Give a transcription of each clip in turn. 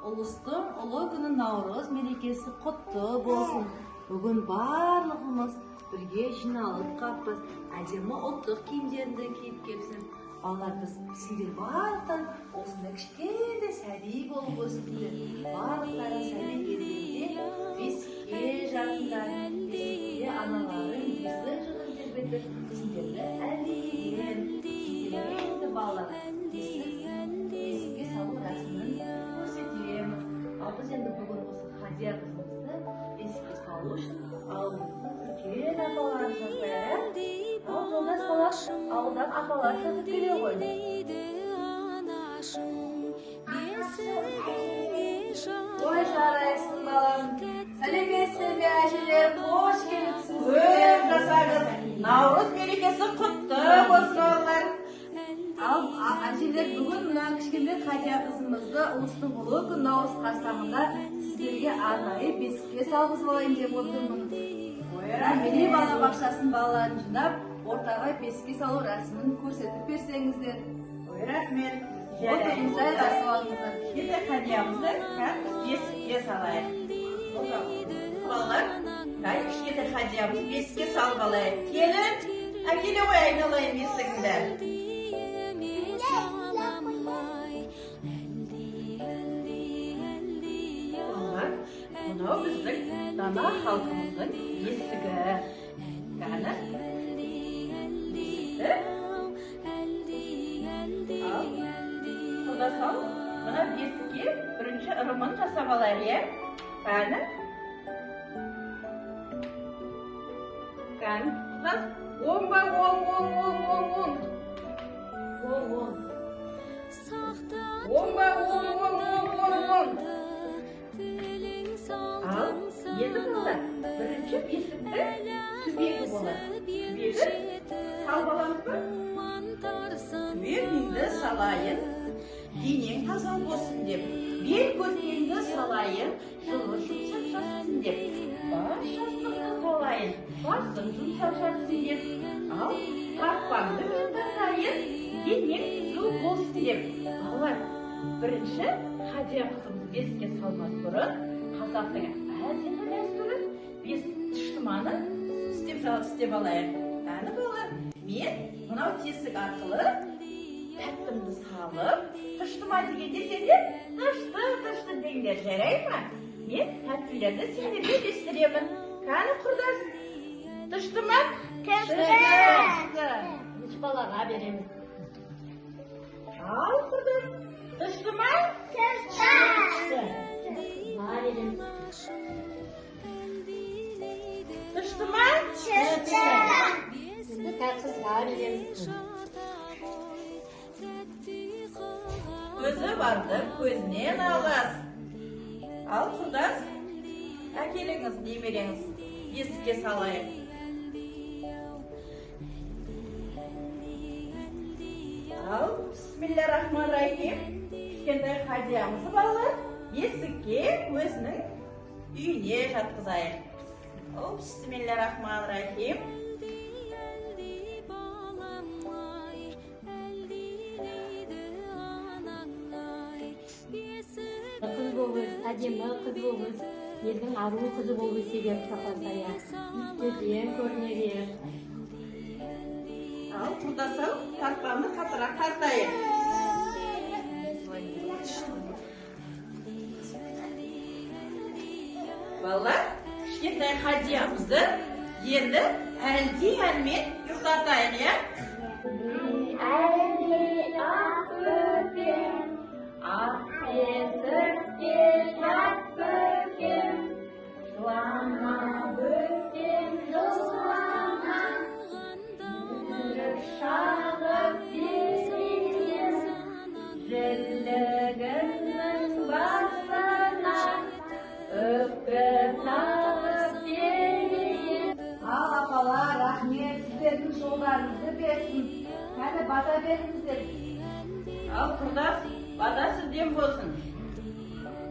Улустун улуу күнү Наурыз мерекеси куттуу болсун. Бүгүн барлыгыбыз бирге жиналып калыппыз. Ажемі ұлттық кийимдеринди кийип кепсин. Балдар биз сиздер барлыктан осундай кичкентай сәби болуп өстүңөр. Барлыктары сәби кезинде бесикке жатыңдар. Бесикке аналарын есік жыгын тербетип сиздерге әлдиген. Сиздерге балдар бесикке салуу расмын көрсөтөм. Biz endi bugun o'zi Hadiya qizimizni beshikka solish uchun oldimizda ulkan apalar chaqirib, yo'ldosh bola oldan apalar chaqirib kelayo'q. Voy jaraysin balam. Selametmi ajiler, hoş kelibsiz. Жасагыз. Navruz мерекесі құтты болсын oğullar. Ajiler бүгін мына кішкентай Hadiya qizimizni улустун улуу күн Наурыз қарсаңында сіздерге арнайы бесікке салғызып алайын деп отырмын. Міне бала бақшасының балаларын жинап, ортаға бесікке салу рәсімін көрсетіп берсеңіздер. Рахмет. Отырыңыздар, басып алыңыздар. Енді Hadiyamызды бесікке салайық. Балалар, кішкентай Hadiyamызды бесікке салып алайық. Келін, әкеле ғой айналайын бесігіңді. Мынау біздің дана халқымыздың бесігі. Қаны? Құда сал, мына бесікке бірінші ырымын жасап алайық, қаны? Қаны, құдас, оңба, оң. Оңба, оң. Ал, енді балалар, бірінші бесікті түбегі болады. Түбегі салып аламыз ба? Түбегіңді салайын, денең таза болсын деп. Бел көтеңді салайын, жылы жұмсап жатсын деп. Бас жастықты салайын, басың жұмсап жатсын деп. Ал, қақпаңды тазайын, денең түзу болсын деп. Балалар, бірінші Hadiya қызымыз бесікке салмас бұрын қазақтың әдемі дәстүрі бес тыштыманы істеп алайық. Әні балалар, мен мынау тесік арқылы тәттімді салып, тыштыма дегенде сендер тышты деңдер, жарай ма? Мен тәттілерді сендерге естіремін. Кәні құрдас, тыштыма үш балаға береміз. Ал құрдас, тыштыма тыштыма көзі барды көзінен алас. Ал құрдас, әкеліңіз немереңіз бесікке салайық. Ал, бисмиллахиррахманиррахим. Кішкентай Hadiyamызды балалар бесікке өзінің үйіне жатқызайық. Бисмиллахиррахманиррахим. Қыз болыңыз, әдемі қыз болыңыз, елдің ару қызы болыңыз деп тапасая. Иттеден көріне бер. Ал, құрдасал, тартпаны қатырақ тартайық. Балалар, кішкентай Hadiyamызды енді әлди әнмен ұйықтатайық, я? Әлди ақ бөпем, ақ бесікке жат бөпем, жылама бөпем, жылама, жүрек шағып берем, жілігінің басына өпке тағып берем. Ал апалар, рахмет, сіздердің жолдарыңызды берсін. Кәні бата беріңіздер. Ал, құрдас, бата сізден болсын.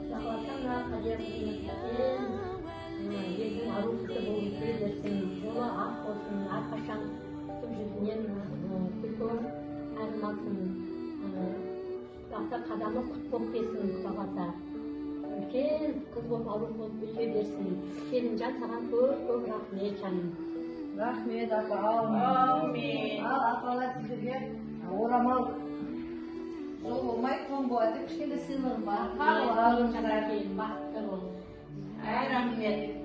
Жақласана Hadiya қызымыз, елдің ару қызы болғысы берсін, жолы ақ болсын, әрқашан күтіп жүзінен күлкі айырмасын, жақсы қадамы құт болып келсін, құда қаласа. үлкен қыз болып ауру болып өсе берсін. Келінжан саған көп рахмет жаным. Рахмет апа, аумин. Аумин. Ал апалар сіздерге орамал жол болмай тон болады кішкене сыйлығым бар. Келін бақытты бол. Ай, рахмет.